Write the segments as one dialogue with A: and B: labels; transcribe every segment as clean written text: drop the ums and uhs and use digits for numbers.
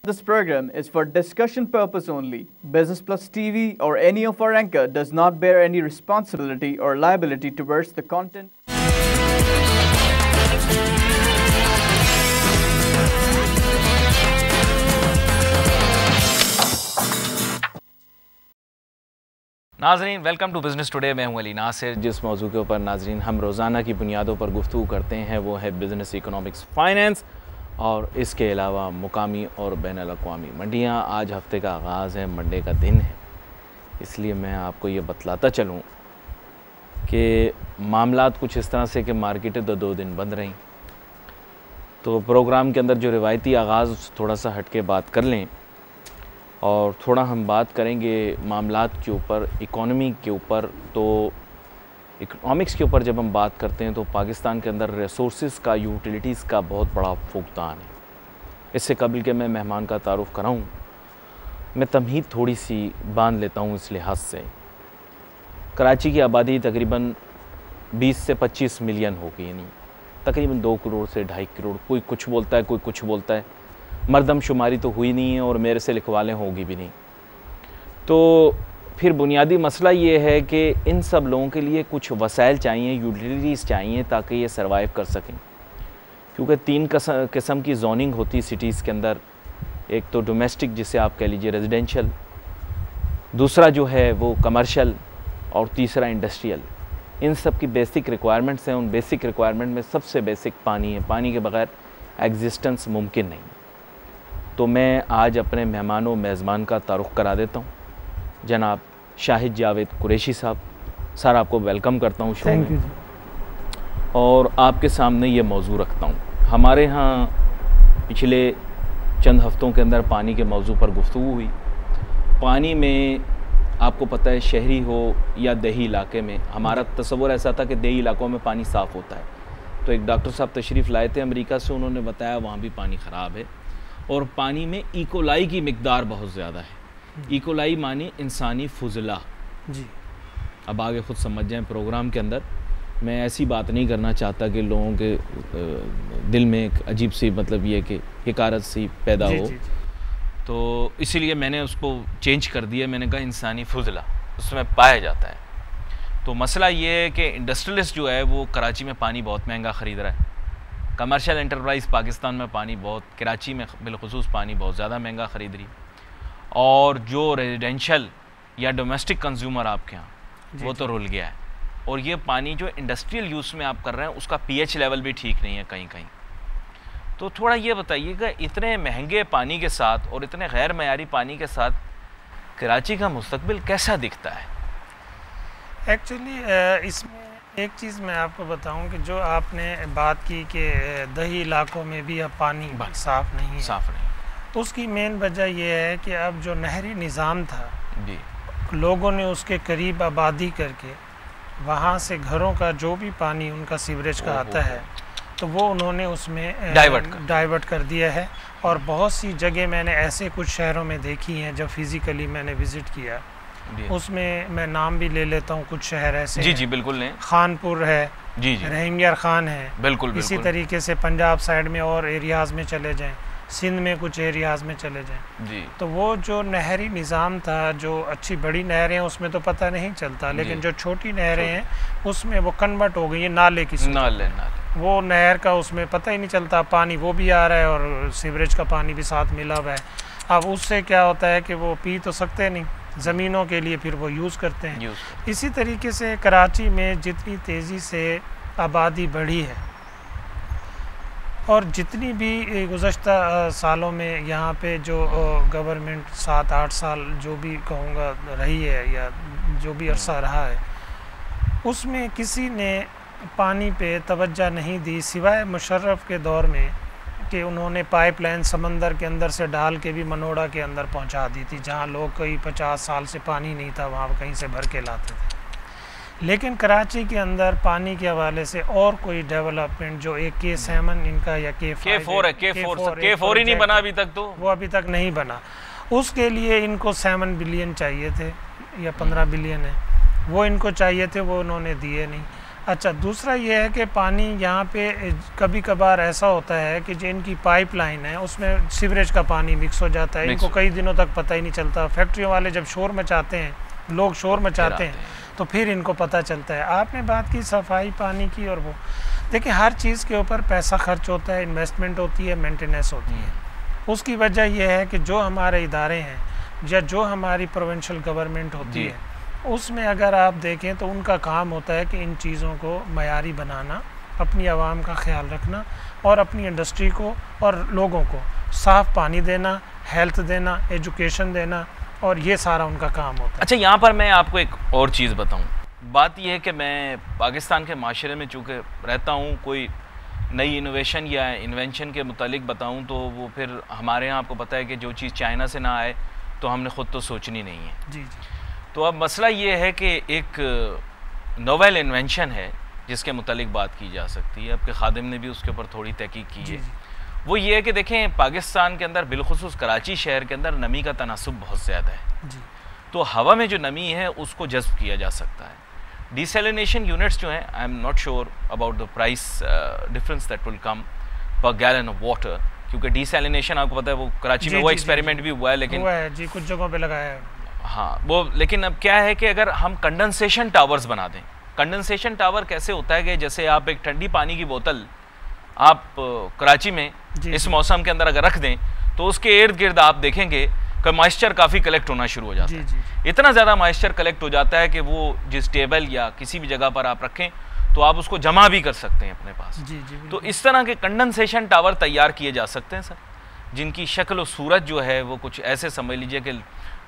A: This program is for discussion purpose only. Business Plus TV or any of our anchor does not bear any responsibility or liability towards the content.
B: नाज़रीन, welcome to business today. मैं हूं अली नासिर। जिस मौजू के ऊपर नाज़रीन हम रोज़ाना की बुनियादों पर गुफ्तगू करते हैं वो है बिज़नेस, इकोनॉमिक्स, फाइनेंस और इसके अलावा मुकामी और बैनुल-अक़वामी मंडियाँ। आज हफ्ते का आगाज़ है, मंडे का दिन है, इसलिए मैं आपको ये बतलाता चलूँ कि मामलात कुछ इस तरह से कि मार्केटें तो 2 दिन बंद रहीं। तो प्रोग्राम के अंदर जो रिवायती आगाज़ थोड़ा सा हट के बात कर लें और थोड़ा हम बात करेंगे मामलात के ऊपर, इकोनॉमी के ऊपर। तो इकोनॉमिक्स के ऊपर जब हम बात करते हैं तो पाकिस्तान के अंदर रिसोर्सेज़ का, यूटिलिटीज़ का बहुत बड़ा फुकदान है। इससे कबल के मैं मेहमान का तारुफ़ कराऊँ, मैं तमहीद थोड़ी सी बांध लेता हूँ इस लिहाज से। कराची की आबादी तकरीबन 20 से 25 मिलियन होगी, यानी तकरीबन 2 करोड़ से 2.5 करोड़। कोई कुछ बोलता है, कोई कुछ बोलता है। मरदमशुमारी तो हुई नहीं है और मेरे से लिखवा लें, होगी भी नहीं। तो फिर बुनियादी मसला ये है कि इन सब लोगों के लिए कुछ वसाइल चाहिए, यूटिलिटीज़ चाहिए ताकि ये सर्वाइव कर सकें। क्योंकि 3 किस्म की जोनिंग होती है सिटीज़ के अंदर। एक तो डोमेस्टिक, जिसे आप कह लीजिए रेजिडेंशियल, दूसरा जो है वो कमर्शियल और तीसरा इंडस्ट्रियल। इन सब की बेसिक रिक्वायरमेंट्स हैं। उन बेसिक रिक्वायरमेंट में सबसे बेसिक पानी है। पानी के बग़ैर एग्जिस्टेंस मुमकिन नहीं। तो मैं आज अपने मेहमानों मेज़बान का तारुफ़ करा देता हूँ। जनाब शाहिद जावेद कुरैशी साहब, सर आपको वेलकम करता हूँ शो में। और आपके सामने ये मौजू रखता हूँ। हमारे यहाँ पिछले चंद हफ़्तों के अंदर पानी के मौजू पर गुफ्तगू हुई। पानी में आपको पता है, शहरी हो या देही इलाके में, हमारा तस्वुर ऐसा था कि देही इलाकों में पानी साफ़ होता है। तो एक डॉक्टर साहब तशरीफ़ लाए थे अमेरिका से, उन्होंने बताया वहाँ भी पानी ख़राब है और पानी में इकोलाई की मिकदार बहुत ज़्यादा है। इकोलाई मानी इंसानी फुजला जी। अब आगे ख़ुद समझ जाएं प्रोग्राम के अंदर। मैं ऐसी बात नहीं करना चाहता कि लोगों के दिल में एक अजीब सी, मतलब ये कि हिकारत सी पैदा हो। तो इसीलिए मैंने उसको चेंज कर दिया। मैंने कहा इंसानी फुजला उसमें पाया जाता है। तो मसला ये है कि इंडस्ट्रियलिस्ट जो है वो कराची में पानी बहुत महंगा ख़रीद रहा है। कमर्शियल एंटरप्राइज़ पाकिस्तान में पानी बहुत, कराची में बिलखुसूस पानी बहुत ज़्यादा महंगा ख़रीद रही। और जो रेजिडेंशियल या डोमेस्टिक कंज्यूमर आपके यहाँ, वो तो रुल गया है। और ये पानी जो इंडस्ट्रियल यूज़ में आप कर रहे हैं उसका पीएच लेवल भी ठीक नहीं है कहीं कहीं। तो थोड़ा ये बताइएगा, इतने महंगे पानी के साथ और इतने गैर मयारी पानी के साथ कराची का मुस्तकबिल कैसा दिखता है?
C: एक्चुअली इसमें एक चीज़ मैं आपको बताऊं कि जो आपने बात की कि दही इलाकों में भी अब पानी साफ़ नहीं है, उसकी मेन वजह यह है कि अब जो नहरी निज़ाम था जी, लोगों ने उसके करीब आबादी करके वहाँ से घरों का जो भी पानी उनका सीवरेज का आता है तो वो उन्होंने उसमें डाइवर्ट कर दिया है। और बहुत सी जगह मैंने ऐसे कुछ शहरों में देखी हैं जब फिज़िकली मैंने विज़िट किया, उसमें मैं नाम भी ले लेता हूँ। कुछ शहर ऐसे
B: जी बिल्कुल नहीं,
C: खानपुर है
B: जी,
C: रहंगियार खान है,
B: बिल्कुल।
C: इसी तरीके से पंजाब साइड में और एरियाज़ में चले जाएं, सिंध में कुछ एरियाज़ में चले जाएं जी। तो वो जो नहरी निज़ाम था, जो अच्छी बड़ी नहरें हैं उसमें तो पता नहीं चलता, लेकिन जो छोटी नहरें हैं उसमें वो कन्वर्ट हो गई है नाले की। नाले वो नहर का उसमें पता ही नहीं चलता, पानी वो भी आ रहा है और सीवरेज का पानी भी साथ मिला हुआ है। अब उससे क्या होता है कि वो पी तो सकते नहीं, ज़मीनों के लिए फिर वो यूज़ करते हैं। इसी तरीके से कराची में जितनी तेज़ी से आबादी बढ़ी है और जितनी भी गुज़श्ता सालों में यहाँ पे जो गवर्नमेंट 7-8 साल जो भी कहूँगा रही है या जो भी अरसा रहा है, उसमें किसी ने पानी पे तवज्जो नहीं दी सिवाय मुशर्रफ के दौर में कि उन्होंने पाइपलाइन समंदर के अंदर से डाल के भी मनोड़ा के अंदर पहुंचा दी थी, जहां लोग कई 50 साल से पानी नहीं था, वहां कहीं से भर के लाते थे। लेकिन कराची के अंदर पानी के हवाले से और कोई डेवलपमेंट जो एक K7 इनका या
B: K4 है, K4 ही नहीं बना अभी तक, तो
C: वो अभी तक नहीं बना। उसके लिए इनको 7 बिलियन चाहिए थे या 15 बिलियन है, वो इनको चाहिए थे, वो उन्होंने दिए नहीं। अच्छा, दूसरा ये है कि पानी यहाँ पे कभी कभार ऐसा होता है कि जिनकी पाइपलाइन है उसमें सीवरेज का पानी मिक्स हो जाता है, इनको कई दिनों तक पता ही नहीं चलता। फैक्ट्रियों वाले जब शोर मचाते हैं, लोग शोर मचाते हैं, तो फिर इनको पता चलता है। आपने बात की सफाई पानी की, और वो देखिए हर चीज़ के ऊपर पैसा खर्च होता है, इन्वेस्टमेंट होती है, मेंटेनेंस होती है। उसकी वजह यह है कि जो हमारे इदारे हैं या जो हमारी प्रोविंशियल गवर्नमेंट होती है, उसमें अगर आप देखें तो उनका काम होता है कि इन चीज़ों को मयारी बनाना, अपनी आवाम का ख्याल रखना और अपनी इंडस्ट्री को और लोगों को साफ़ पानी देना, हेल्थ देना, एजुकेशन देना, और ये सारा उनका काम होता है।
B: अच्छा, यहाँ पर मैं आपको एक और चीज़ बताऊँ। बात यह है कि मैं पाकिस्तान के माशरे में चूँकि रहता हूँ, कोई नई इनोवेशन या इन्वेंशन के मुतालिक बताऊँ तो वो फिर हमारे यहाँ आपको पता है कि जो चीज़ चाइना से ना आए तो हमने ख़ुद तो सोचनी नहीं है।
C: जी जी।
B: तो अब मसला ये है कि एक नोवेल इन्वेंशन है जिसके मुतालिक बात की जा सकती है। आपके खादिम ने भी उसके ऊपर थोड़ी तहकीक की है। वो ये है कि देखें, पाकिस्तान के अंदर बिलखुसूस कराची शहर के अंदर नमी का तनासुब बहुत ज़्यादा है
C: जी।
B: तो हवा में जो नमी है उसको जज्ब किया जा सकता है। डिसैलिनेशन यूनिट्स जो हैं, I am not sure about the price difference that will come पर गैलन ऑफ वाटर, क्योंकि डिसैलिनेशन आपको पता है वो कराची में वो एक्सपेरिमेंट भी हुआ है, लेकिन
C: हुआ है जी, कुछ जगहों पे लगाया है।
B: हाँ वो, लेकिन अब क्या है कि अगर हम कंडेंसेशन टावर्स बना दें। कंडेंसेशन टावर कैसे होता है कि जैसे आप एक ठंडी पानी की बोतल आप कराची में इस मौसम के अंदर अगर रख दें तो उसके इर्द गिर्द आप देखेंगे कि मॉइस्चर काफ़ी कलेक्ट होना शुरू हो जाता है। इतना ज़्यादा मॉइस्चर कलेक्ट हो जाता है कि वो जिस टेबल या किसी भी जगह पर आप रखें तो आप उसको जमा भी कर सकते हैं अपने पास। तो इस तरह के कंडेंसेशन टावर तैयार किए जा सकते हैं सर, जिनकी शक्ल और सूरत जो है वो कुछ ऐसे समझ लीजिए कि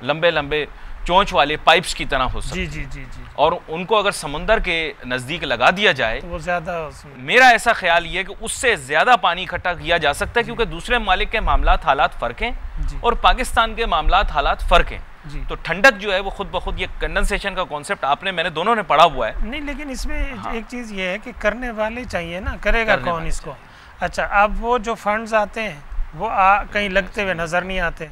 B: लंबे लंबे चोंच वाले पाइप्स की तरह हो सकते हैं। और उनको अगर समुंदर के नज़दीक लगा दिया जाए
C: तो वो ज़्यादा,
B: मेरा ऐसा ख्याल ये है कि उससे ज़्यादा पानी इकट्ठा किया जा सकता है, क्योंकि दूसरे मालिक के मामलात हालात फ़र्क हैं और पाकिस्तान के मामलात हालात फ़र्क हैं। तो ठंडक जो है वो खुद ब खुद, ये कंडेंसेशन का कॉन्सेप्ट आपने मैंने दोनों ने पढ़ा हुआ है।
C: नहीं, लेकिन इसमें एक चीज़ ये है कि करने वाले चाहिए ना, करेगा कौन इसको। अच्छा, अब वो जो फंड्स आते हैं वो कहीं लगते हुए नज़र नहीं आते।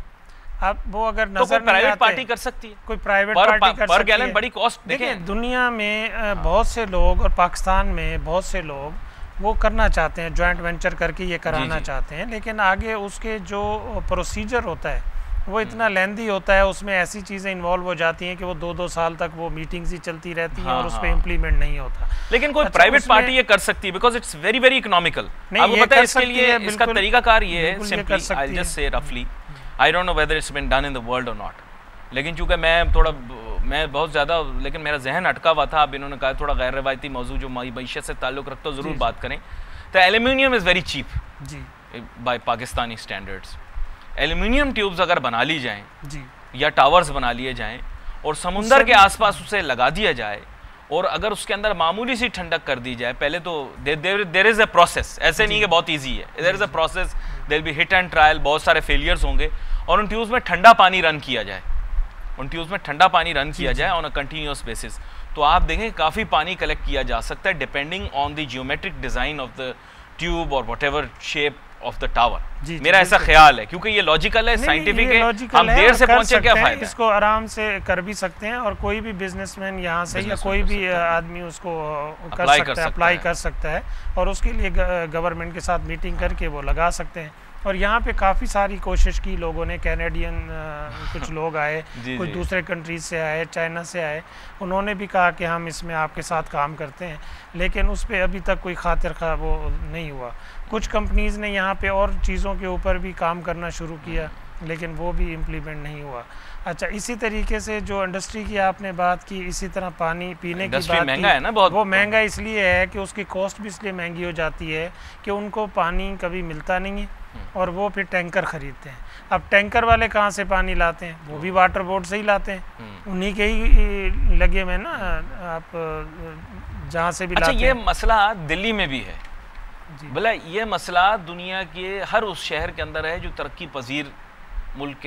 C: अब वो अगर नजर
B: प्राइवेट पार्टी कर सकती है,
C: कोई प्राइवेट पार्टी कर सकती है।
B: पर गैलन बड़ी कॉस्ट
C: देखें, दुनिया में बहुत से लोग और पाकिस्तान में बहुत से लोग वो करना चाहते हैं, जॉइंट वेंचर करके ये कराना चाहते हैं, लेकिन आगे उसके जो प्रोसीजर होता है वो इतना लेंदी होता है, उसमें ऐसी चीज़ें इन्वॉल्व हो जाती हैं कि वो 2-2 साल तक वो मीटिंग्स ही चलती रहती हैं और उस पर इम्प्लीमेंट नहीं होता।
B: लेकिन कोई प्राइवेट पार्टी ये कर सकती है because it's very very economical. आपको पता है इसके लिए इसका तरीकाकार ये है, simply I will just say रफली, I don't know whether it's been done in the world or not, लेकिन चूंकि मैं बहुत ज़्यादा, लेकिन मेरा जहन अटका हुआ था। अब इन्होंने कहा थोड़ा गैर रवायती मौजू जो मईशत से ताल्लुक़ रखता, ज़रूर बात करें। तो एल्यूमिनियम इज़ वेरी चीप
C: जी
B: by Pakistani standards. Aluminium tubes अगर बना ली जाएँ
C: जी या
B: टावर्स बना लिए जाएँ और समुंदर के आसपास उसे लगा दिया जाए और अगर उसके अंदर मामूली सी ठंडक कर दी जाए, पहले तो देयर इज़ अ प्रोसेस, ऐसे नहीं कि बहुत ईजी है, there is a process, there be hit and trial, बहुत सारे फेलियर्स होंगे और उन ट्यूब्स में ठंडा पानी रन किया जाए, ऑन अ कंटिन्यूस बेसिस, तो आप देखें काफ़ी पानी कलेक्ट किया जा सकता है depending on the geometric design of the tube और whatever shape of the tower. मेरा ऐसा ख्याल है, क्योंकि ये लॉजिकल है, साइंटिफिक है, हम देर से पहुंचे क्या फायदा,
C: इसको आराम से कर भी सकते हैं और कोई भी बिजनेसमैन यहाँ से या कोई भी आदमी उसको अप्लाई कर सकता है और उसके लिए गवर्नमेंट के साथ मीटिंग करके वो लगा सकते हैं। और यहाँ पे काफ़ी सारी कोशिश की लोगों ने, कैनेडियन कुछ लोग आए, कुछ दूसरे कंट्रीज से आए, चाइना से आए, उन्होंने भी कहा कि हम इसमें आपके साथ काम करते हैं, लेकिन उस पर अभी तक कोई खातिर खा वो नहीं हुआ। कुछ कंपनीज़ ने यहाँ पे और चीज़ों के ऊपर भी काम करना शुरू किया, लेकिन वो भी इम्प्लीमेंट नहीं हुआ। अच्छा, इसी तरीके से जो इंडस्ट्री की आपने बात की, इसी तरह पानी पीने की बात
B: महंगा है ना बहुत,
C: वो महंगा इसलिए है कि उसकी कॉस्ट भी इसलिए महंगी हो जाती है कि उनको पानी कभी मिलता नहीं है और वो फिर टैंकर ख़रीदते हैं। अब टैंकर वाले कहाँ से पानी लाते हैं, वो भी वाटर बोर्ड से ही लाते हैं, उन्हीं के ही लगे में ना, आप जहाँ से भी लाते हैं।
B: ये मसला दिल्ली में भी है, भला ये मसला दुनिया के हर उस शहर के अंदर है जो तरक्की पजीर मुल्क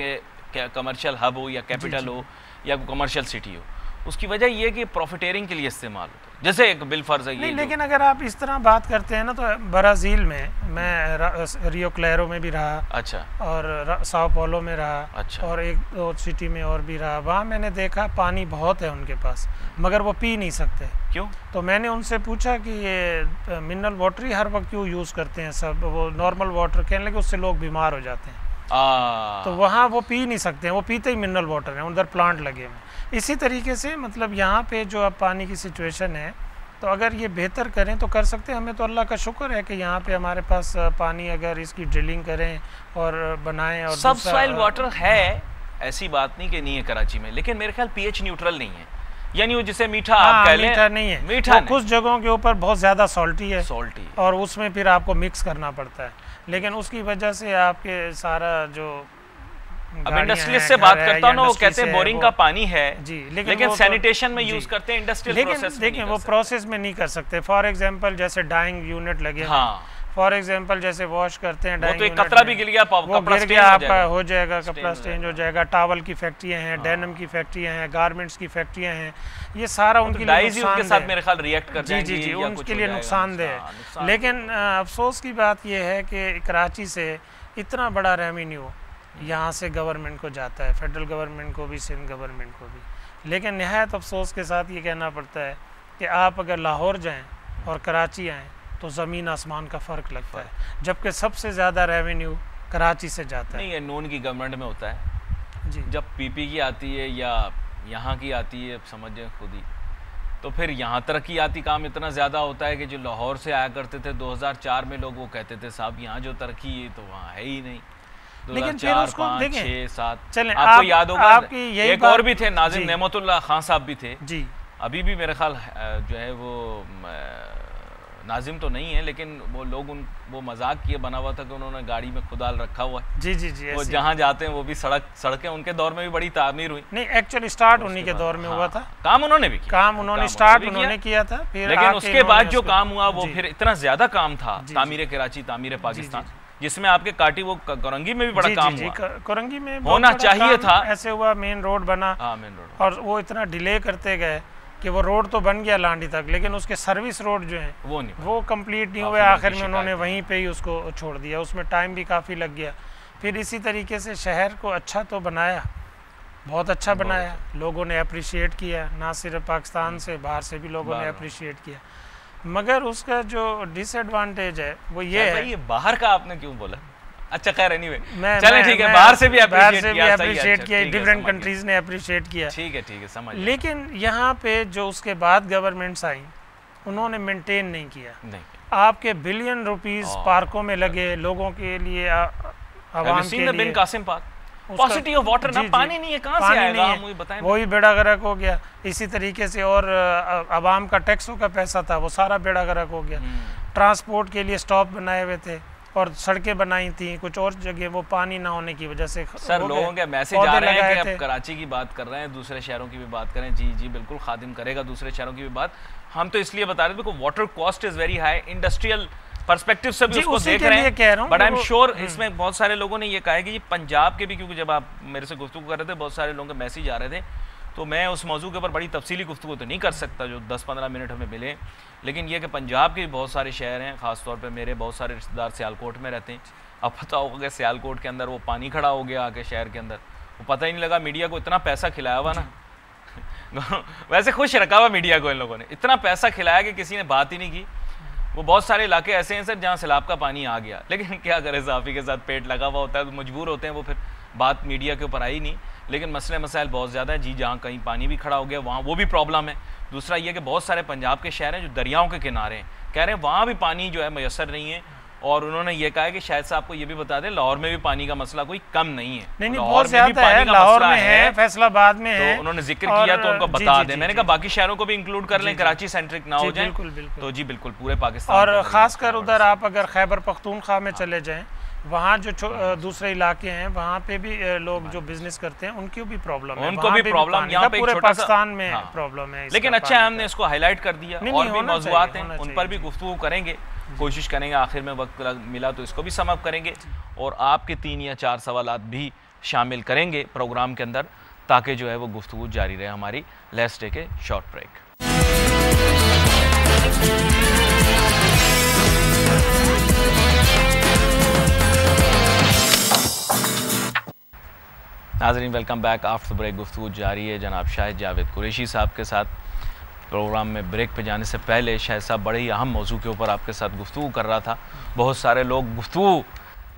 B: के कमर्शियल हब हो या कैपिटल हो या कमर्शियल सिटी हो, उसकी वजह ये कि प्रॉफिटेरिंग के लिए इस्तेमाल होता है, जैसे एक बिल फर्ज है।
C: नहीं, लेकिन अगर आप इस तरह बात करते हैं ना, तो ब्राज़ील में मैं रियो क्लेरो में भी रहा,
B: अच्छा,
C: और साओ paulo में रहा,
B: अच्छा,
C: और एक दो सिटी में और भी रहा। वहाँ मैंने देखा पानी बहुत है उनके पास, मगर वो पी नहीं सकते।
B: क्यों?
C: तो मैंने उनसे पूछा कि ये मिनरल वाटर ही हर वक्त क्यों यूज़ करते हैं सब, वो नॉर्मल वाटर, कहने लगे उससे लोग बीमार हो जाते हैं। तो वहाँ वो पी नहीं सकते हैं, वो पीते ही मिनरल वाटर है, उधर प्लांट लगे हुए। इसी तरीके से मतलब यहाँ पे जो अब पानी की सिचुएशन है, तो अगर ये बेहतर करें तो कर सकते हैं। हमें तो अल्लाह का शुक्र है कि यहाँ पे हमारे पास पानी, अगर इसकी ड्रिलिंग करें और बनाएं, और
B: सब सॉइल वाटर है, ऐसी बात नहीं कि नहीं है कराची में, लेकिन मेरे ख्याल पीएच न्यूट्रल नहीं है, यानी वो जिसे मीठा आप कह लें,
C: मीठा नहीं है,
B: मीठा
C: कुछ जगहों के ऊपर बहुत ज़्यादा सॉल्टी है,
B: सॉल्टी,
C: और उसमें फिर आपको मिक्स करना पड़ता है। लेकिन उसकी वजह से आपके सारा जो,
B: अब इंडस्ट्रियलिस्ट से बात करता हूँ ना, वो कहते हैं बोरिंग का पानी है
C: जी,
B: लेकिन सैनिटेशन में यूज करते हैं, इंडस्ट्रियल प्रोसेस में
C: देखिए वो प्रोसेस में नहीं कर सकते। फॉर एग्जांपल जैसे डाइंग यूनिट लगे,
B: हाँ,
C: फॉर एग्जांपल जैसे वॉश करते हैं,
B: वो तो एक कतरा भी गिर गया,
C: वो गिर गया, आपका हो जाएगा, कपड़ा स्टेन हो जाएगा। टावल की फैक्ट्रियां हैं, डेनिम की फैक्ट्रियां हैं, गारमेंट्स की फैक्ट्रियां हैं, ये सारा उनके लिए नुकसान
B: के साथ मेरे ख्याल रिएक्ट कर जाएंगे,
C: जी, उनके लिए नुकसानदेह है। लेकिन अफसोस की बात यह है कि कराची से इतना बड़ा रेवेन्यू यहाँ से गवर्नमेंट को जाता है, फेडरल गवर्नमेंट को भी, सिंध गवर्नमेंट को भी। लेकिन नहायत अफसोस के साथ ये कहना पड़ता है कि आप अगर लाहौर जाएँ और कराची आएँ तो ज़मीन आसमान का फ़र्क लगता है, जबकि सबसे ज़्यादा रेवेन्यू कराची से जाता है।
B: नहीं, ये नून की गवर्नमेंट में होता है जी, जब पीपी की आती है या यहाँ की आती है, समझें खुद ही, तो फिर यहाँ तरक्याती काम इतना ज़्यादा होता है कि जो लाहौर से आया करते थे 2004 में लोग, वो कहते थे साहब यहाँ जो तरक्की है तो वहाँ है ही नहीं।
C: लेकिन फिर उसको
B: 5, 6, 7
C: चलें,
B: आपको याद होगा एक और भी थे, नाज़िम नेमतुल्लाह खान साहब भी थे
C: जी,
B: अभी भी मेरे ख्याल जो है वो नाजिम तो नहीं है, लेकिन वो लोग वो मजाक किए बना हुआ था कि उन्होंने गाड़ी में खुदाल रखा हुआ है।
C: जी जी जी,
B: वो जहाँ जाते हैं वो भी सड़कें उनके दौर में भी बड़ी तामीर हुई।
C: नहीं, एक्चुअली स्टार्ट उन्हीं के दौर में हुआ था,
B: काम उन्होंने भी किया,
C: काम उन्होंने स्टार्ट उन्होंने किया था, फिर
B: लेकिन उसके बाद जो काम हुआ वो फिर इतना ज्यादा काम था, तामीर कराची, तामीर पाकिस्तान, जिसमें आपके काटी वो कोरंगी में भी बड़ा काम हुआ,
C: कोरंगी में
B: होना चाहिए था,
C: ऐसे हुआ, मेन रोड बना,
B: मेन रोड,
C: और वो इतना डिले करते गए कि वो रोड तो बन गया लांडी तक, लेकिन उसके सर्विस रोड जो हैं वो कंप्लीट नहीं हुए। आखिर में उन्होंने वहीं पे ही उसको छोड़ दिया, उसमें टाइम भी काफ़ी लग गया। फिर इसी तरीके से शहर को अच्छा तो बनाया, बहुत अच्छा बनाया, लोगों ने अप्रिशिएट किया, ना सिर्फ पाकिस्तान से, बाहर से भी लोगों ने अप्रिशिएट किया। मगर उसका जो डिसएडवांटेज है वो ये है,
B: ये बाहर का आपने क्यों बोला? अच्छा, खैर एनीवे, चलें ठीक है, बाहर से भी अप्रिशिएट किया,
C: डिफरेंट कंट्रीज ने अप्रिशिएट किया,
B: ठीक है समझ।
C: लेकिन यहाँ पे जो उसके बाद गवर्नमेंट्स आई, उन्होंने मेंटेन नहीं किया। आपके बिलियन रुपीस पार्कों में लगे, लोगों के लिए, आवाम के लिए,
B: Qasim Park, paucity of water, ना पानी नहीं है, कहाँ से आएगा, हम मुझे बताएं।
C: वही बेड़ा गर्क हो गया। इसी तरीके से और आवाम का टैक्सों का पैसा था, वो सारा बेड़ा गर्क हो गया। ट्रांसपोर्ट के लिए स्टॉप बनाए हुए थे और सड़कें बनाई थी, कुछ और जगह वो पानी ना होने की वजह से
B: सर लोगों के मैसेज आ रहे हैं कि अब कराची की बात कर रहे हैं, दूसरे शहरों की भी बात करें। जी जी बिल्कुल, खादिम करेगा दूसरे शहरों की भी बात। हम तो इसलिए बता रहे थे कि water cost is very high, industrial perspective से भी उसको देख रहे हैं, बट आई एम श्योर इसमें बहुत सारे लोगों ने ये कहा है कि पंजाब के भी, क्योंकि जब आप मेरे से गुफ्तगू कर रहे थे बहुत सारे लोगों के मैसेज आ रहे थे, तो मैं उस मौजू के ऊपर बड़ी तफसीली गुफ्तगू तो नहीं कर सकता जो 10-15 मिनट हमें मिले, लेकिन ये कि पंजाब के भी बहुत सारे शहर हैं, ख़ासतौर पे मेरे बहुत सारे रिश्तेदार सियालकोट में रहते हैं। अब पता होगा कि सियालकोट के अंदर वो पानी खड़ा हो गया आके शहर के अंदर, वो पता ही नहीं लगा, मीडिया को इतना पैसा खिलाया हुआ ना वैसे खुश रखा हुआ मीडिया को इन लोगों ने, इतना पैसा खिलाया कि किसी ने बात ही नहीं की। वो बहुत सारे इलाके ऐसे हैं सर जहाँ सैलाब का पानी आ गया, लेकिन क्या करें, साफ़ी के साथ पेट लगा हुआ होता है तो मजबूर होते हैं, वो फिर बात मीडिया के ऊपर आई नहीं। लेकिन मसले मसाइल बहुत ज़्यादा है जी, जहाँ कहीं पानी भी खड़ा हो गया वहाँ वो भी प्रॉब्लम है। दूसरा ये कि बहुत सारे पंजाब के शहर हैं जो दरियाओं के किनारे हैं, कह रहे हैं वहाँ भी पानी जो है मैसर नहीं है। और उन्होंने ये कहा है कि शायद से आपको ये भी बता दें, लाहौर में भी पानी का मसला कोई कम नहीं है।
C: नहीं, बहुत ज़्यादा है, लाहौर में है, फैसलाबाद में है,
B: तो उन्होंने जिक्र किया तो उनको बता दें। मैंने कहा बाकी शहरों को भी इंक्लूड कर लें, कराची सेंट्रिक ना हो जाए। तो जी बिल्कुल, पूरे पाकिस्तान,
C: और ख़ासकर उधर आप अगर खैबर पख्तूनख्वा में चले जाएँ, वहाँ जो दूसरे इलाके हैं वहाँ पे भी लोग जो बिजनेस करते हैं उनको भी प्रॉब्लम है,
B: उनको भी प्रॉब्लम, यहाँ पे
C: पूरे पाकिस्तान में प्रॉब्लम है।
B: लेकिन अच्छा है हमने इसको हाईलाइट कर दिया, और भी मौज़ूआत हैं उन पर भी गुफ्तगू करेंगे, कोशिश करेंगे आखिर में वक्त मिला तो इसको भी समअप करेंगे और आपके 3 या 4 सवालात भी शामिल करेंगे प्रोग्राम के अंदर, ताकि जो है वो गुफ्तगू जारी रहे हमारी। Let's take a short break. नाज़रीन वेलकम बैक। आफ्टर ब्रेक गुफ्तगू जारी है जनाब शाहिद जावेद कुरैशी साहब के साथ। प्रोग्राम में ब्रेक पे जाने से पहले शाहिद साहब बड़े ही अहम मौजू के ऊपर आपके साथ गुफ्तगू कर रहा था। बहुत सारे लोग गुफ्तगू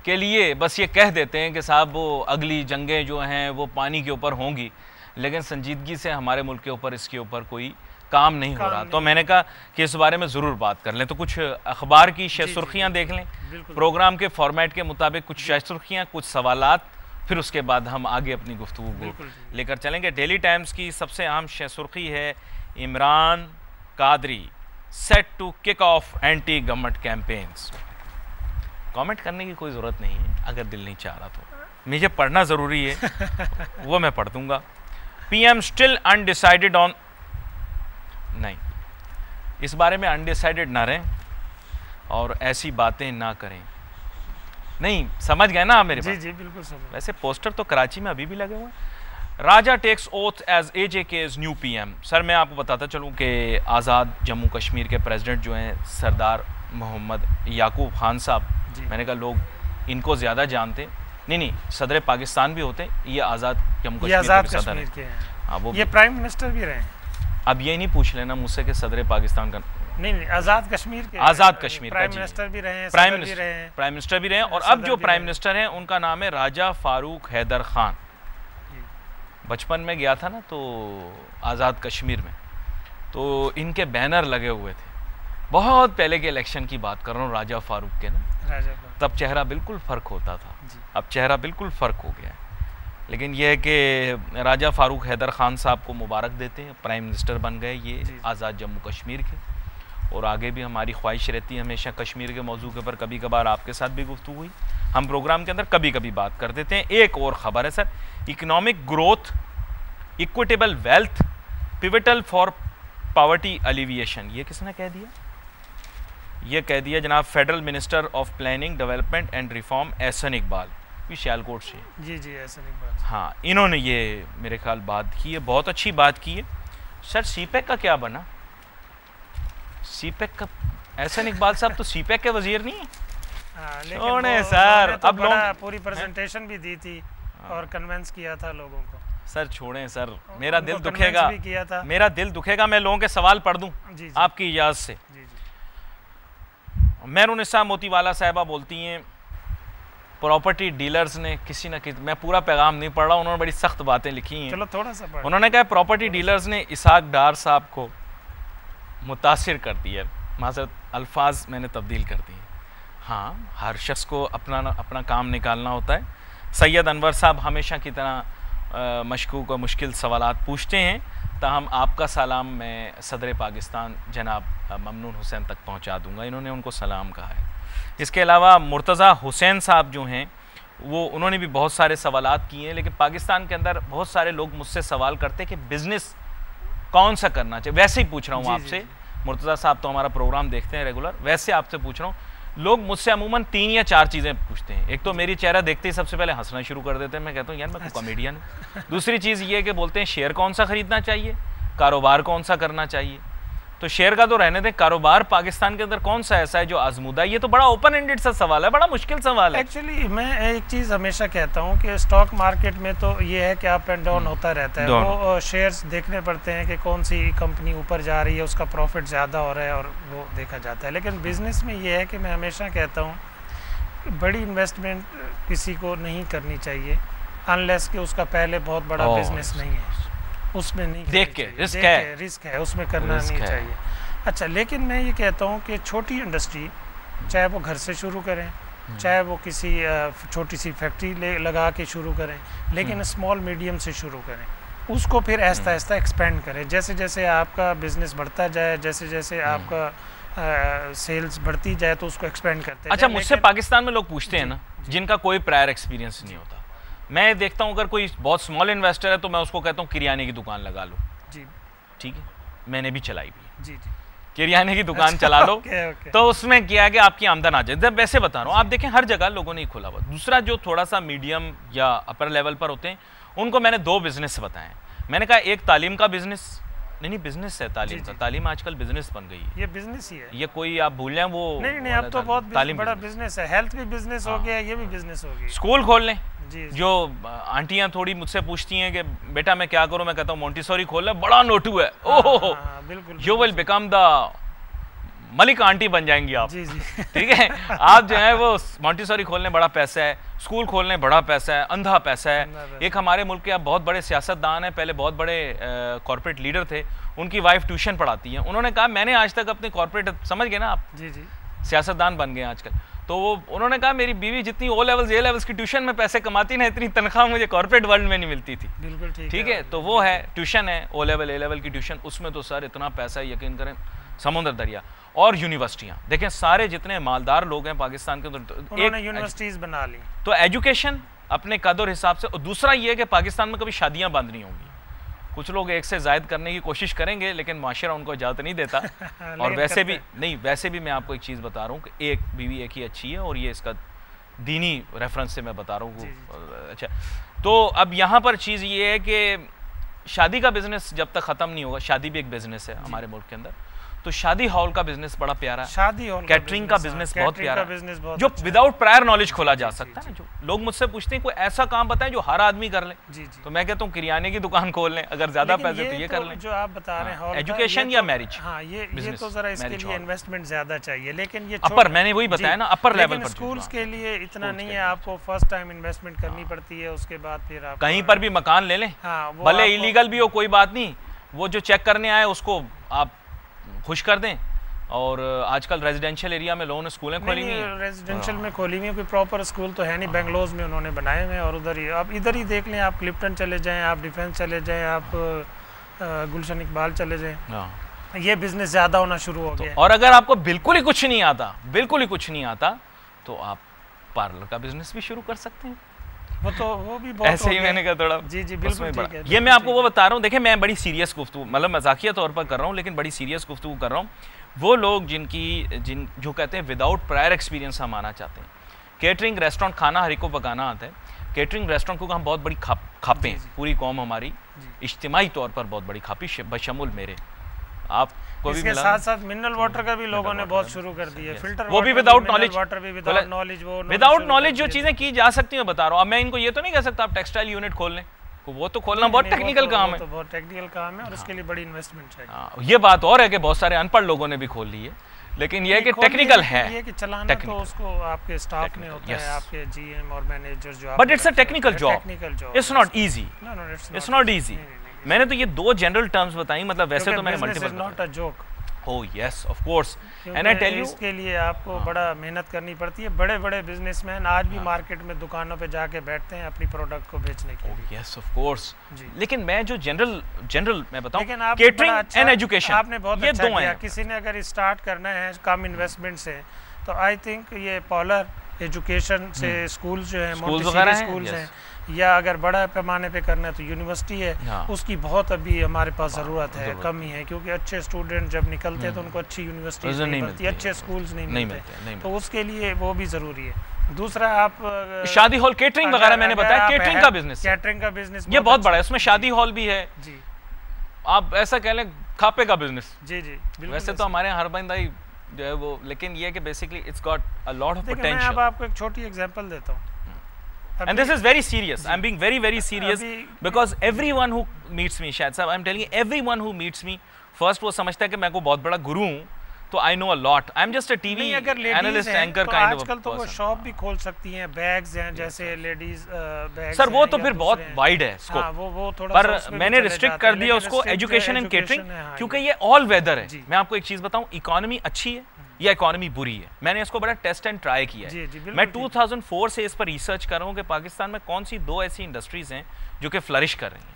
B: के लिए बस ये कह देते हैं कि साहब वो अगली जंगें जो हैं वो पानी के ऊपर होंगी, लेकिन संजीदगी से हमारे मुल्क के ऊपर इसके ऊपर कोई काम नहीं हो रहा। तो मैंने कहा कि इस बारे में ज़रूर बात कर लें। तो कुछ अखबार की शय सुर्खियाँ देख लें, प्रोग्राम के फॉर्मेट के मुताबिक कुछ शय सुर्खियाँ, कुछ सवालात, फिर उसके बाद हम आगे अपनी गुफ्तगू को लेकर चलेंगे। डेली टाइम्स की सबसे अहम शय सुर्खी है Imran Qadri set to kick off anti government campaigns. Comment करने की कोई ज़रूरत नहीं है, अगर दिल नहीं चाह रहा तो मुझे पढ़ना ज़रूरी है वो मैं पढ़ दूंगा। पीएम स्टिल अनडिसाइडेड ऑन, नहीं, इस बारे में अनडिसाइडेड ना रहें और ऐसी बातें ना करें। नहीं समझ गए ना आप मेरे पास?
C: जी बिल्कुल समझ।
B: वैसे पोस्टर तो कराची में अभी भी लगे हुए हैं। Raja takes oath as AJK's new PM। Sir मैं आपको बताता चलूँ कि आज़ाद जम्मू कश्मीर के प्रेसिडेंट जो हैं सरदार मोहम्मद याकूब खान साहब, मैंने कहा लोग इनको ज़्यादा जानते, नहीं सदर पाकिस्तान भी होते, ये आज़ाद जम्मू कश्मीर के हैं। हाँ वो ये
C: प्राइम मिनिस्टर भी रहे।
B: अब ये नहीं पूछ लेना मुझसे कि सदर पाकिस्तान का,
C: नहीं आज़ाद कश्मीर के,
B: आज़ाद कश्मीर
C: प्राइम मिनिस्टर भी रहे हैं,
B: प्राइम मिनिस्टर भी रहे हैं। और अब जो प्राइम मिनिस्टर हैं उनका नाम है राजा फारूक हैदर खान। बचपन में गया था ना तो आज़ाद कश्मीर में, तो इनके बैनर लगे हुए थे, बहुत पहले के इलेक्शन की बात कर रहा हूँ, राजा फारूक के ना, तब चेहरा बिल्कुल फ़र्क होता था, अब चेहरा बिल्कुल फ़र्क हो गया है। लेकिन यह है कि राजा फारूक हैदर खान साहब को मुबारक देते हैं, प्राइम मिनिस्टर बन गए ये आज़ाद जम्मू कश्मीर के। और आगे भी हमारी ख्वाहिश रहती है हमेशा कश्मीर के मौजू के ऊपर कभी कभार आपके साथ भी गुफ्तगू हुई, हम प्रोग्राम के अंदर कभी कभी बात कर देते हैं। एक और ख़बर है sir, economic growth, equitable wealth, pivotal for poverty alleviation. ये किसने कह दिया? ये कह दिया जनाब federal minister of planning development and reform Ahsan Iqbal, भी सियालकोट से।
C: जी एहसन इकबाल,
B: हाँ इन्होंने ये मेरे ख्याल बात की है, बहुत अच्छी बात की है। सर सीपैक का क्या बना? सीपैक का एहसन इकबाल साहब तो सीपैक के वजीर नहीं है?
C: छोड़े
B: सर,
C: अब लोग पूरी प्रेजेंटेशन भी दी थी और कन्विंस किया था लोगों को।
B: सर छोड़ें सर, मेरा दिल दुखेगा, मेरा दिल दुखेगा, मैं लोगों के सवाल पढ़ दूं आपकी इजाज़त से। मेहरुनिसा मोतीवाला साहिबा बोलती हैं प्रॉपर्टी डीलर्स ने किसी न किसी, मैं पूरा पैगाम नहीं पढ़ रहा, उन्होंने बड़ी सख्त बातें लिखी हैं,
C: चलो थोड़ा सा पढ़।
B: उन्होंने कहा प्रॉपर्टी डीलर्स ने इसहाक डार साहब को मुतासिर कर दिया। माज़रत अल्फाज मैंने तब्दील कर दिए। हाँ हर शख्स को अपना काम निकालना होता है। सैयद अनवर साहब हमेशा की तरह मशकूक और मुश्किल सवालात पूछते हैं, ताहम आपका सलाम मैं सदर पाकिस्तान जनाब ममनून हुसैन तक पहुंचा दूंगा, इन्होंने उनको सलाम कहा है। इसके अलावा मुर्तज़ा हुसैन साहब जो हैं वो उन्होंने भी बहुत सारे सवालात किए हैं, लेकिन पाकिस्तान के अंदर बहुत सारे लोग मुझसे सवाल करते हैं कि बिज़नेस कौन सा करना चाहिए। वैसे ही पूछ रहा हूँ आपसे, मुर्तज़ा साहब तो हमारा प्रोग्राम देखते हैं रेगुलर, वैसे आपसे पूछ रहा हूँ। लोग मुझसे अमूमन 3 या 4 चीज़ें पूछते हैं। एक तो मेरी चेहरा देखते ही सबसे पहले हंसना शुरू कर देते हैं, मैं कहता हूँ यार मैं तो कॉमेडियन हूँ। दूसरी चीज़ ये है कि बोलते हैं शेयर कौन सा ख़रीदना चाहिए, कारोबार कौन सा करना चाहिए। तो शेयर का तो रहने दें, कारोबार पाकिस्तान के अंदर कौन सा ऐसा है जो आजमूदा है? ये तो बड़ा ओपन एंडेड सा सवाल है, बड़ा मुश्किल सवाल है।
C: एक्चुअली मैं एक चीज़ हमेशा कहता हूँ कि स्टॉक मार्केट में तो ये है कि अप एंड डाउन होता रहता है, वो शेयर्स देखने पड़ते हैं कि कौन सी कंपनी ऊपर जा रही है, उसका प्रॉफिट ज़्यादा हो रहा है और वो देखा जाता है। लेकिन बिज़नेस में ये है कि मैं हमेशा कहता हूँ बड़ी इन्वेस्टमेंट किसी को नहीं करनी चाहिए अनलेस कि उसका पहले बहुत बड़ा बिजनेस नहीं है, उसमें नहीं
B: देख के
C: रिस्क है उसमें करना नहीं चाहिए। अच्छा, लेकिन मैं ये कहता हूँ कि छोटी इंडस्ट्री चाहे वो घर से शुरू करें, चाहे वो किसी छोटी सी फैक्ट्री लगा के शुरू करें, लेकिन स्मॉल मीडियम से शुरू करें, उसको फिर आहिस्ता आहिस्ता एक्सपेंड करें। जैसे जैसे आपका बिजनेस बढ़ता जाए, जैसे जैसे आपका सेल्स बढ़ती जाए तो उसको एक्सपेंड करते हैं।
B: अच्छा, मुझसे पाकिस्तान में लोग पूछते हैं ना जिनका कोई प्रायर एक्सपीरियंस नहीं होता, मैं देखता हूँ अगर कोई बहुत स्मॉल इन्वेस्टर है तो मैं उसको कहता हूँ किराने की दुकान लगा लो।
C: जी
B: ठीक है, मैंने भी चलाई भी।
C: जी
B: किराने की दुकान चला लो तो उसमें क्या है कि आपकी आमदन आ जाए। जब वैसे बता रहा हूँ, आप देखें हर जगह लोगों ने खोला हुआ। दूसरा जो थोड़ा सा मीडियम या अपर लेवल पर होते हैं उनको मैंने 2 बिजनेस बताए। मैंने कहा एक तालीम का बिजनेस, नहीं बिजनेस है तालीम का, तालीम आजकल बिजनेस बन गई है,
C: ये बिजनेस ही है,
B: ये कोई आप भूल जाएं वो
C: नहीं अब तो बहुत बड़ा बिजनेस है, हेल्थ भी बिजनेस हो गया, ये भी बिजनेस हो गया।
B: स्कूल खोल लें,
C: जो
B: आंटियां थोड़ी मुझसे पूछती हैं कि बेटा मैं क्या करूं, मैं कहता हूं मोंटेसोरी खोल ले, बड़ा नोटू है, ओहो you will become the Malik aunty बन जाएंगी आप, ठीक है। आप जो है वो मोंटेसोरी खोलने बड़ा पैसा है, स्कूल खोलने बड़ा पैसा है, अंधा पैसा है। एक हमारे मुल्क के अब बहुत बड़े सियासतदान हैं, पहले बहुत बड़े कॉर्पोरेट लीडर थे, उनकी वाइफ ट्यूशन पढ़ाती है, उन्होंने कहा मैंने आज तक अपने कॉर्पोरेट, समझ गए ना आप, सियासतदान बन गए आजकल, तो वो उन्होंने कहा मेरी बीवी जितनी ओ लेवल्स ए लेवल्स की ट्यूशन में पैसे कमाती ना, इतनी तनख्वाह मुझे कॉर्पोरेट वर्ल्ड में नहीं मिलती थी।
C: बिल्कुल
B: ठीक है, तो वो है ट्यूशन है, ओ लेवल ए लेवल की ट्यूशन, उसमें तो सर इतना पैसा है, यकीन करें समुद्र दरिया। और यूनिवर्सिटियां देखें, सारे जितने मालदार लोग हैं पाकिस्तान के अंदर,
C: उन्होंने यूनिवर्सिटीज बना ली,
B: तो एजुकेशन अपने कद और हिसाब से। और दूसरा ये है कि पाकिस्तान में कभी शादियां बंद नहीं होंगी, कुछ लोग एक से जायद करने की कोशिश करेंगे लेकिन माशरा उनको इजाज़त नहीं देता। और वैसे भी नहीं, वैसे भी मैं आपको एक चीज़ बता रहा हूँ कि एक बीवी एक ही अच्छी है, और ये इसका दीनी रेफरेंस से मैं बता रहा हूँ। अच्छा, तो अब यहाँ पर चीज़ ये है कि शादी का बिजनेस जब तक ख़त्म नहीं होगा, शादी भी एक बिजनेस है हमारे मुल्क के अंदर, तो शादी हॉल का बिजनेस बड़ा प्यारा है,
C: शादी हॉल
B: कैटरिंग का बिजनेस बहुत प्यारा है, जो विदाउट प्रायर नॉलेज खोला जा सकता है। जो लोग मुझसे पूछते हैं कोई ऐसा काम बताएं जो हर आदमी कर ले, तो मैं कहता हूँ किराने की दुकान खोल लें, अगर ज्यादा पैसे तो ये कर लें।
C: जो आप बता रहे हैं
B: एजुकेशन या मैरिज,
C: हाँ ये तो जरा इसके लिए इन्वेस्टमेंट ज्यादा चाहिए, लेकिन ये
B: अपर, मैंने वही बताया ना, अपर लेवल पर
C: स्कूल्स के लिए इतना नहीं है, आपको फर्स्ट टाइम इन्वेस्टमेंट करनी पड़ती है, उसके बाद फिर आप
B: कहीं पर भी मकान ले लें, भले इलीगल भी हो कोई बात नहीं, वो जो चेक करने आए उसको आप खुश कर दें। और आजकल रेजिडेंशियल एरिया में लोन स्कूलें खोली हुई हैं,
C: रेजिडेंशियल में खोली हुई, कोई प्रॉपर स्कूल तो है नहीं, बेंगलोर में उन्होंने बनाए हुए हैं, और उधर ही आप इधर ही देख लें, आप क्लिफ्टन चले जाएं, आप डिफेंस चले जाएं, आप गुलशन इकबाल चले जाएं, ये बिजनेस ज़्यादा होना शुरू हो गया।
B: और अगर आपको बिल्कुल ही कुछ नहीं आता, बिल्कुल ही कुछ नहीं आता, तो आप पार्लर का बिजनेस भी शुरू कर सकते हैं।
C: वो भी बहुत
B: ऐसे ही मैंने कहा थोड़ा,
C: जी बिल्कुल ठीक है।
B: ये मैं आपको वो बता रहा हूँ, देखिए मैं बड़ी सीरियस गुफ्तगू, मतलब मजाकिया तौर पर कर रहा हूँ, लेकिन बड़ी सीरियस गुफ्तगू कर रहा हूँ। वो लोग जो कहते हैं विदाउट प्रायर एक्सपीरियंस हम आना चाहते हैं, केटरिंग रेस्टोरेंट, खाना हर एक को पकाना आता है, केटरिंग रेस्टोरेंट को हम बहुत बड़ी खापें, पूरी कौम हमारी इज्तिमाई तौर पर बहुत बड़ी खापी, बशमुल मेरे आपको भी मिला।
C: साथ साथ मिनरल वाटर का भी लोगों ने बहुत शुरू कर दिया, फिल्टर
B: वो भी विदाउट नॉलेज,
C: विदाउट
B: नॉलेज जो चीजें की जा सकती हैं बता रहा हूँ। अब मैं इनको ये तो नहीं कह सकता आप टेक्सटाइल यूनिट खोल लें, वो तो खोलना बहुत टेक्निकल काम है,
C: बहुत टेक्निकल काम है, और उसके लिए बड़ी इन्वेस्टमेंट चाहिए।
B: ये बात और है कि बहुत सारे अनपढ़ लोगों ने भी खोल ली है, लेकिन ये कि टेक्निकल है,
C: ये कि चलाना तो उसको आपके स्टाफ में होता है, आपके जीएम और मैनेजर जो,
B: but it's a technical job, it's not easy, it's not easy. मैंने तो ये 2 जनरल टर्म्स बताई, मतलब वैसे तो मैंने multiple,
C: not a joke.
B: Oh yes, of course. And I tell you,
C: इसके लिए आपको बड़ा मेहनत करनी पड़ती है। बड़े-बड़े बिजनेसमैन आज भी मार्केट में दुकानों पे जाके बैठते हैं अपनी प्रोडक्ट को बेचने के लिए।
B: Yes, of course. लेकिन मैं जो जनरल मैं बताऊं, केटरिंग एंड एजुकेशन,
C: आपने बहुत अच्छा किया। किसी ने अगर स्टार्ट करना है कम इन्वेस्टमेंट से, तो आई थिंक ये पॉलर एजुकेशन से स्कूल जो है, मोंटेसरी स्कूल्स हैं, या अगर बड़ा पैमाने पे करना है तो यूनिवर्सिटी है, उसकी बहुत अभी हमारे पास ज़रूरत है, कमी है, क्योंकि अच्छे स्टूडेंट जब निकलते हैं तो उनको अच्छी यूनिवर्सिटीज नहीं मिलती, अच्छे स्कूल्स नहीं मिलते, तो उसके लिए वो भी ज़रूरी है। दूसरा आप
B: शादी हॉल, केटरिंग वगैरह मैंने बताया, केटरिंग का बिजनेस ये बहुत बड़ा है, उसमें शादी हॉल भी है जी, आप ऐसा कह लें खापे का बिजनेस।
C: जी
B: वैसे तो हमारे यहाँ हर बंदा ही जो है वो, लेकिन ये कि basically it's got a lot of potential.
C: मैं अब आपको एक छोटी एग्जांपल देता हूँ,
B: and this is very serious, I'm being very serious, because everyone who meets me, शायद साहब, I'm telling you, everyone who meets me, first वो समझता है कि मैं को बहुत बड़ा गुरु हूँ, तो I know a lot, I'm just a TV analyst, anchor kind of a
C: आजकल तो वो शॉप भी खोल सकती हैं, बैग्स हैं जैसे लेडीज बैग्स।
B: सर वो तो फिर बहुत वाइड है स्कोप,
C: वो थोड़ा
B: पर मैंने रिस्ट्रिक्ट कर दिया उसको एजुकेशन एंड केटरिंग, क्योंकि ये ऑल वेदर है। मैं आपको एक चीज बताऊं, इकोनॉमी अच्छी है या इकोनॉमी बुरी है, मैंने इसको बड़ा टेस्ट एंड ट्राई किया है। मैं 2004 से इस पर रिसर्च कर रहा हूँ कि पाकिस्तान में कौन सी 2 ऐसी इंडस्ट्रीज हैं जो कि फ्लरिश कर रही हैं।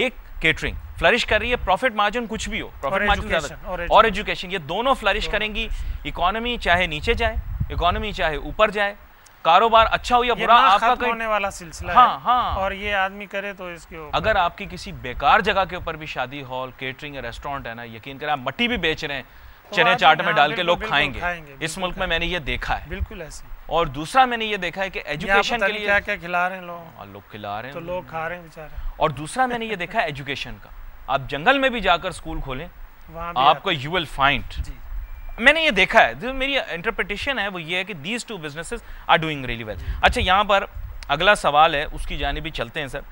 B: एक केटरिंग फ्लरिश कर रही है, प्रॉफिट मार्जिन कुछ भी हो, प्रॉफिट मार्जिन ज़्यादा, और एजुकेशन, ये दोनों फ्लरिश करेंगी। इकोनॉमी चाहे नीचे जाए, इकोनॉमी चाहे ऊपर जाए, कारोबार अच्छा हो या बुरा, आपका कोई
C: होने वाला सिलसिला
B: है।
C: हाँ, और ये आदमी करे तो इसके
B: अगर आपकी किसी बेकार जगह के ऊपर भी शादी हॉल, केटरिंग या रेस्टोरेंट है ना, यकीन करें आप मट्टी भी बेच रहे हैं, चने चाट में डाल के लोग खाएंगे। इस मुल्क में मैंने ये देखा है,
C: बिल्कुल ऐसे।
B: और दूसरा मैंने ये देखा है कि एजुकेशन के लिए
C: क्या क्या खिला रहे हैं लोग
B: खिला रहे हैं,
C: तो लोग खा रहे हैं बेचारे।
B: और दूसरा मैंने ये देखा है एजुकेशन का, आप जंगल में भी जाकर स्कूल खोलें आपको यू विल फाइंड, मैंने ये देखा है, जो मेरी इंटरप्रिटेशन है वो ये है कि these two businesses are doing really well. अच्छा, यहाँ पर अगला सवाल है, उसकी जानिब भी चलते हैं सर।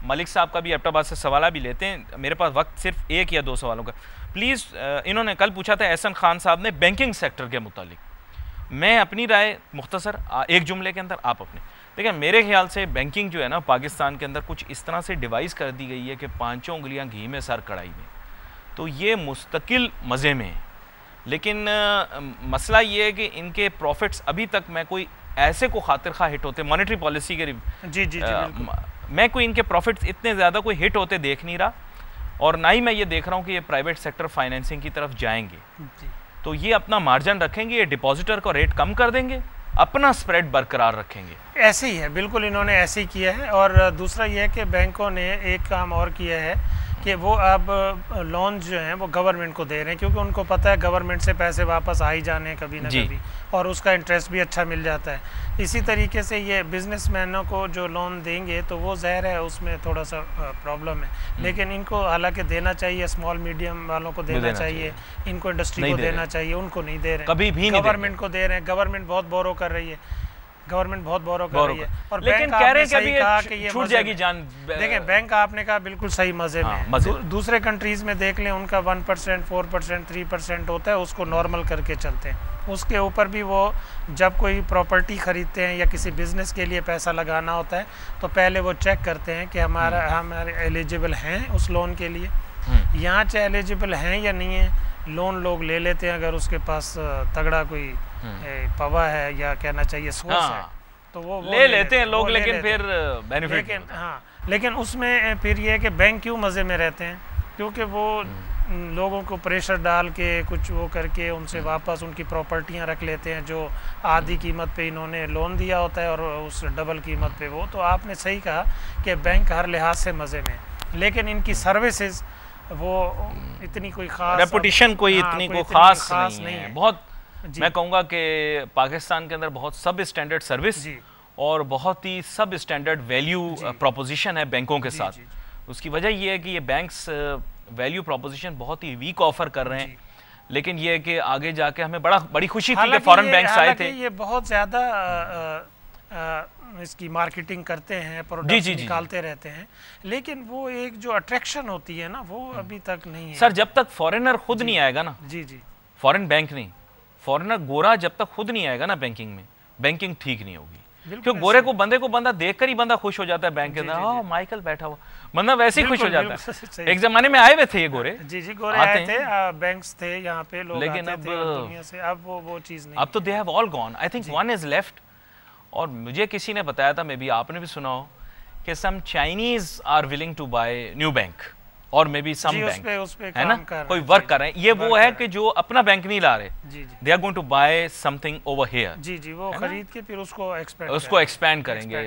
B: मलिक साहब का भी एबटाबाद से सवाल भी लेते हैं, मेरे पास वक्त सिर्फ एक या दो सवालों का प्लीज़। इन्होंने कल पूछा था एहसन खान साहब ने बैंकिंग सेक्टर के मुतालिक, मैं अपनी राय मुख्तसर एक जुमले के अंदर, आप अपने देखिए। मेरे ख्याल से बैंकिंग जो है ना पाकिस्तान के अंदर कुछ इस तरह से डिवाइस कर दी गई है कि पाँचों उंगलियां घी में सर कढ़ाई में, तो ये मुस्तकिल मज़े में है। लेकिन मसला ये है कि इनके प्रॉफिट्स अभी तक मैं कोई ऐसे को खातिर खा हिट होते मॉनेटरी पॉलिसी के
C: जी
B: मैं कोई इनके प्रॉफिट्स इतने ज़्यादा कोई हिट होते देख नहीं रहा, और ना ही मैं ये देख रहा हूँ कि ये प्राइवेट सेक्टर फाइनेंसिंग की तरफ जाएंगे। तो ये अपना मार्जिन रखेंगे, ये डिपॉजिटर को रेट कम कर देंगे, अपना स्प्रेड बरकरार रखेंगे।
C: ऐसे ही है, बिल्कुल इन्होंने ऐसे ही किया है। और दूसरा ये है कि बैंकों ने एक काम और किया है कि वो अब लोन जो हैं वो गवर्नमेंट को दे रहे हैं, क्योंकि उनको पता है गवर्नमेंट से पैसे वापस आ ही जाने कभी ना कभी, और उसका इंटरेस्ट भी अच्छा मिल जाता है। इसी तरीके से ये बिजनेसमैनों को जो लोन देंगे तो वो ज़ाहिर है उसमें थोड़ा सा प्रॉब्लम है, लेकिन इनको हालांकि देना चाहिए, स्मॉल मीडियम वालों को देना चाहिए, इनको इंडस्ट्री को देना चाहिए, उनको नहीं दे रहे,
B: कभी भी
C: गवर्नमेंट को दे रहे हैं। गवर्नमेंट बहुत बोरो कर रही है, गवर्नमेंट बहुत बोरो कर रही है। और
B: लेकिन कह रहे हैं कि ये छूट जाएगी जान।
C: देखें, बैंक आपने कहा बिल्कुल सही मजे में। दूसरे कंट्रीज में देख लें, उनका 1%, 4%, 3% होता है, उसको नॉर्मल करके चलते हैं। उसके ऊपर भी वो जब कोई प्रॉपर्टी खरीदते हैं या किसी बिजनेस के लिए पैसा लगाना होता है तो पहले वो चेक करते हैं कि हमारे एलिजिबल हैं उस लोन के लिए। यहाँ चाहे एलिजिबल हैं या नहीं है, लोन लोग ले लेते हैं अगर उसके पास तगड़ा कोई पवा है या कहना चाहिए सोर्स है, तो वो
B: ले लेते हैं लोग, लेकिन फिर बेनिफिट
C: लेकिन उसमें फिर ये है कि बैंक क्यों मज़े में रहते हैं, क्योंकि वो लोगों को प्रेशर डाल के कुछ वो करके उनसे वापस उनकी प्रॉपर्टियां रख लेते हैं जो आधी कीमत पे इन्होंने लोन दिया होता है और उस डबल कीमत पे वो। तो आपने सही कहा कि बैंक हर लिहाज से मज़े में, लेकिन इनकी सर्विसेज वो इतनी कोई खास
B: रेपुटेशन कोई इतनी को खास नहीं है। बहुत मैं कहूँगा कि पाकिस्तान के अंदर बहुत सब स्टैंडर्ड सर्विस और बहुत ही सब स्टैंडर्ड वैल्यू प्रोपोजिशन है बैंकों के साथ। उसकी वजह ये है कि ये बैंक्स वैल्यू प्रोपोजिशन बहुत ही वीक ऑफर कर रहे हैं, लेकिन ये है कि आगे जाके हमें बड़ी खुशी थी कि फॉरेन बैंक्स आए थे।
C: ये बहुत ज़्यादा इसकी मार्केटिंग करते हैं, प्रोडक्ट्स निकालते रहते हैं, लेकिन वो एक जो अट्रैक्शन होती है ना वो अभी तक नहीं है।
B: सर जब तक फॉरेनर खुद नहीं आएगा ना, फॉरेन बैंक नहीं, फॉरेनर गोरा जब तक खुद नहीं आएगा ना बैंकिंग में, बैंकिंग ठीक नहीं होगी। क्योंकि गोरे को बंदा देखकर ही बंदा खुश हो जाता है बैंक के अंदर, हाँ माइकल बैठा हुआ, बंदा वैसे ही खुश हो जाता है। एक जमाने में आए हुए थे ये गोरे,
C: गोरे आए थे, बैंक्स थे यहाँ पे लोग, लेकिन अब दुनिया से अब वो चीज नहीं,
B: अब तो they have all gone. I think one is left. और मुझे किसी ने बताया था, मे बी आपने भी सुना हो, कि some Chinese are willing to buy new bank और मे बी सम बैंक, है ना, कोई वर्क कर रहे हैं। ये वो है कि जो अपना बैंक नहीं ला रहे, they are going to buy something over here.
C: वो खरीद के फिर उसको
B: एक्सपैंड करेंगे।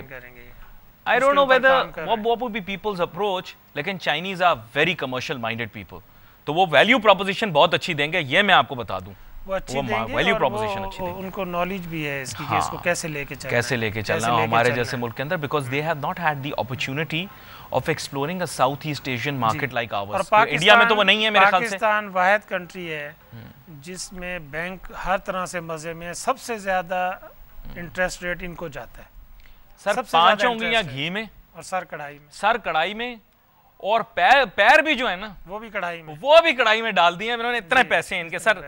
B: I don't know whether what would be people's approach, लेकिन Chinese are very commercial minded people, तो वो वैल्यू प्रोपोजिशन बहुत अच्छी देंगे, ये मैं आपको बता दूं।
C: वो अच्छी देंगे, वैल्यू प्रोपोजिशन अच्छी देंगे, उनको नॉलेज भी है इसकी कि इसको कैसे लेके चलना
B: हमारे जैसे मुल्क के अंदर, because they have not had the opportunity of exploring a south east Asian market like ours. India में तो वो नहीं है मेरे ख्याल से।
C: पाकिस्तान वाहिद कंट्री है जिसमें बैंक हर तरह से मजे में, सबसे ज्यादा इंटरेस्ट रेट इनको जाता है
B: सर, 5 उंगलियां घी में
C: और सर कढ़ाई में, और पैर भी जो है ना वो भी कढ़ाई में डाल दिए इन्होंने। इतने पैसे इनके सर।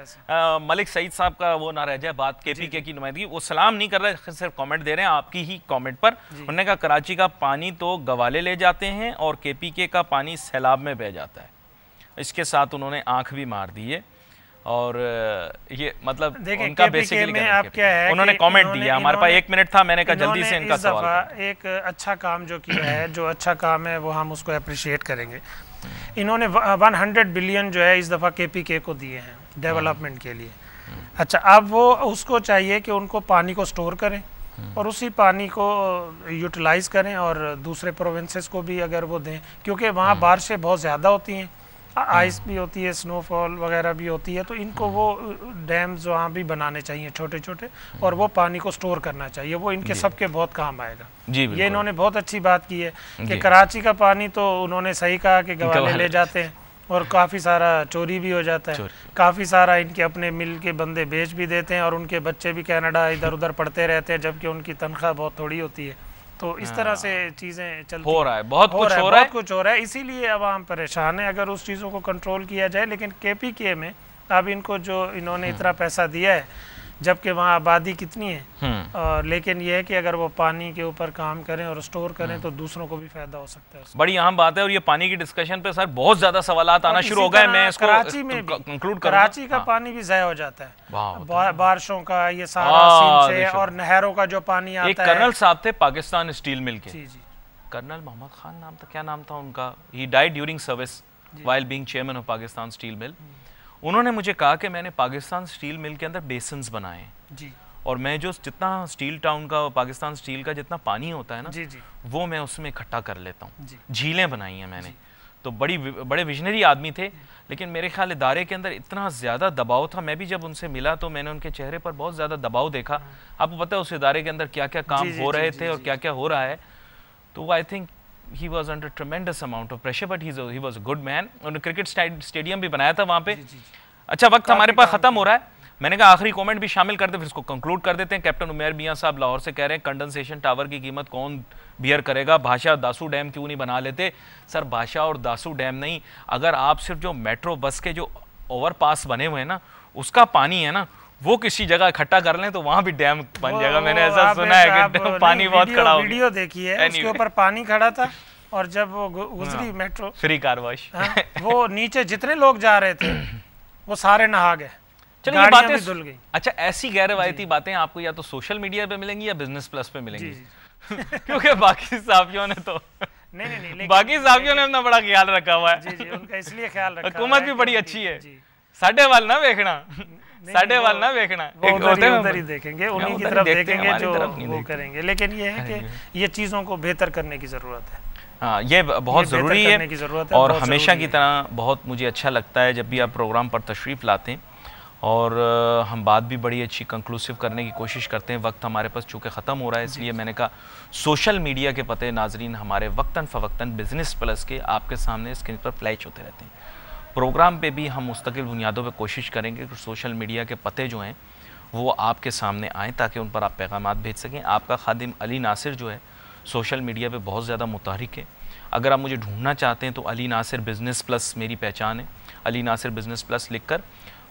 C: मलिक सईद साहब का वो ना रह जाए बात, केपीके की नुमाइंदगी, वो सलाम नहीं कर रहे, सिर्फ कमेंट दे रहे हैं आपकी ही कमेंट पर। उन्होंने कहा कराची का पानी तो गवाले ले जाते हैं और केपीके का पानी सैलाब में बह जाता है। इसके साथ उन्होंने आंख भी मार दी है। और ये मतलब उनका बेसिकली क्या है,
B: उन्होंने कमेंट दिया। हमारे पास 1 मिनट था, मैंने कहा जल्दी से इनका सवाल।
C: एक अच्छा काम जो किया है, जो अच्छा काम है वो हम उसको अप्रिशिएट करेंगे। इन्होंने 100 बिलियन जो है इस दफ़ा केपीके को दिए हैं डेवलपमेंट के लिए। अच्छा, अब वो उसको चाहिए कि उनको पानी को स्टोर करें और उसी पानी को यूटिलाइज करें और दूसरे प्रोविंसेस को भी अगर वो दें, क्योंकि वहाँ बारिशें बहुत ज़्यादा होती हैं आइस भी होती है, स्नोफॉल वगैरह भी होती है, तो इनको वो डैम्स वहाँ भी बनाने चाहिए छोटे छोटे, और वो पानी को स्टोर करना चाहिए, वो इनके सबके बहुत काम आएगा। ये इन्होंने बहुत अच्छी बात की है कि कराची का पानी तो उन्होंने सही कहा कि गवाले ले जाते हैं और काफ़ी सारा चोरी भी हो जाता है, काफ़ी सारा इनके अपने मिल के बंदे बेच भी देते हैं, और उनके बच्चे भी कनाडा इधर उधर पढ़ते रहते हैं, जबकि उनकी तनख्वाह बहुत थोड़ी होती है। तो इस तरह से चीज़ें चलती
B: हो रहा है, बहुत कुछ हो रहा है,
C: इसीलिए अब हम परेशान हैं। अगर उस चीज़ों को कंट्रोल किया जाए, लेकिन KPK में अब इनको जो इन्होंने इतना पैसा दिया है, जबकि वहाँ आबादी कितनी है, और लेकिन ये है कि अगर वो पानी के ऊपर काम करें और स्टोर करें तो दूसरों को भी फायदा हो सकता है।
B: बड़ी अहम बात है, और ये पानी की डिस्कशन पे सर बहुत ज्यादा सवालात आना शुरू हो गए। मैं इसको
C: कराची में कंक्लूड करूंगा, कराची का पानी भी ज़ाया हो जाता है बारिशों का, ये सारा सीन से, और नहरों का जो पानी आता है।
B: एक कर्नल साहब थे पाकिस्तान स्टील मिल के, कर्नल मोहम्मद खान नाम था, क्या नाम था उनका, he died during service while being chairman of Pakistan steel mill. उन्होंने मुझे कहा कि मैंने पाकिस्तान स्टील मिल के अंदर बेसिन्स बनाए जी, और मैं जो जितना स्टील टाउन का, पाकिस्तान स्टील का जितना पानी होता है ना जी, वो मैं उसमें इकट्ठा कर लेता हूँ, झीलें बनाई हैं मैंने। तो बड़े विजनरी आदमी थे, लेकिन मेरे ख्याल इदारे के अंदर इतना ज़्यादा दबाव था। मैं भी जब उनसे मिला तो मैंने उनके चेहरे पर बहुत ज़्यादा दबाव देखा। आपको पता है उस इदारे के अंदर क्या क्या काम हो रहे थे और क्या क्या हो रहा है। तो I think he was under tremendous amount of pressure, but he was a good man। उन्होंने क्रिकेट स्टेडियम भी बनाया था वहाँ पे। अच्छा, वक्त हमारे पास ख़त्म हो रहा है। मैंने कहा आखिरी कमेंट भी शामिल कर दे, फिर इसको कंक्लूड कर देते हैं। कैप्टन उमेर मियां साहब लाहौर से कह रहे हैं कंडेंसेशन टावर की कीमत कौन बियर करेगा, भाषा दासू डैम क्यों नहीं बना लेते। सर, भाषा और दासू डैम नहीं, अगर आप सिर्फ जो मेट्रो बस के जो ओवरपास बने हुए हैं ना, उसका पानी है ना, वो किसी जगह इकट्ठा कर लें तो वहां भी डैम बन जाएगा। मैंने ऐसा सुना है कि पानी बहुत खड़ा हो गया।
C: वीडियो देखी है, उसके ऊपर पानी खड़ा था, और जब वो गुजरी मेट्रो,
B: फ्री कार वॉश,
C: वो नीचे जितने लोग जा रहे थे वो सारे नहा गए।
B: चलो, ये बातें धुल गई। अच्छा, ऐसी गैर रवायती बातें आपको या तो सोशल मीडिया पे मिलेंगी या बिजनेस प्लस पे मिलेंगी, क्योंकि बाकी साफियों ने तो नहीं, बाकी साफियों ने अपना बड़ा ख्याल रखा हुआ है।
C: जी, उनका इसलिए ख्याल रखा,
B: हुकूमत भी बड़ी अच्छी है। साढ़े वाल ना देखना, साढ़े वाल ना देखना,
C: उधर ही देखेंगे, उन्हीं की तरफ देखेंगे जो वो करेंगे। लेकिन ये है कि ये चीज़ों को बेहतर करने की ज़रूरत है।
B: हाँ, ये बहुत ज़रूरी है, और हमेशा की तरह बहुत मुझे अच्छा लगता है जब भी आप प्रोग्राम पर तशरीफ़ लाते हैं, और हम बात भी बड़ी अच्छी कंक्लूसिव करने की कोशिश करते हैं। वक्त हमारे पास चूँकि ख़त्म हो रहा है, इसलिए मैंने कहा सोशल मीडिया के पते नाजरीन हमारे वक्तन फ़वक्तन बिज़नेस प्लस के आपके सामने स्क्रीन पर फ्लैश होते रहते हैं। प्रोग्राम पे भी हम मुस्तकिल बुनियादों पे कोशिश करेंगे कि सोशल मीडिया के पते जो हैं वो आपके सामने आएँ, ताकि उन पर आप पैगामात भेज सकें। आपका खादिम अली नासिर जो है सोशल मीडिया पे बहुत ज़्यादा मुतहरिक है। अगर आप मुझे ढूंढना चाहते हैं तो अली नासिर बिज़नेस प्लस मेरी पहचान है। अली नासिर बिज़नेस प्लस लिखकर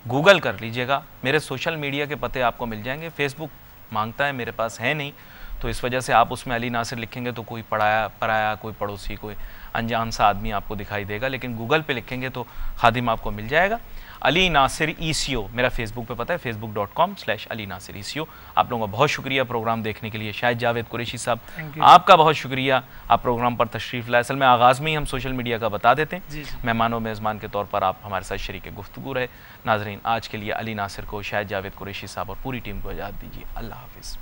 B: गूगल कर लीजिएगा, मेरे सोशल मीडिया के पते आपको मिल जाएंगे। फेसबुक मांगता है, मेरे पास है नहीं, तो इस वजह से आप उसमें अली नासिर लिखेंगे तो कोई पराया, कोई पड़ोसी, कोई अनजान सा आदमी आपको दिखाई देगा। लेकिन गूगल पे लिखेंगे तो खादिम आपको मिल जाएगा। अली नासिर ECO मेरा फेसबुक पे पता है, facebook.com/अली नासिर ECO। आप लोगों का बहुत शुक्रिया प्रोग्राम देखने के लिए। शाहिद जावेद कुरैशी साहब, आपका बहुत शुक्रिया, आप प्रोग्राम पर तशरीफ़ लाए। असल में आगाज़ में ही हम सोशल मीडिया का बता देते हैं। मेहमानों मेज़बान के तौर पर आप हमारे साथ शरीक गुफ्तगू रहे। नाजरीन, आज के लिए अली नासिर को, शाहिद जावेद कुरैशी साहब और पूरी टीम को इजाज़त दीजिए। अल्लाह हाफ़िज़।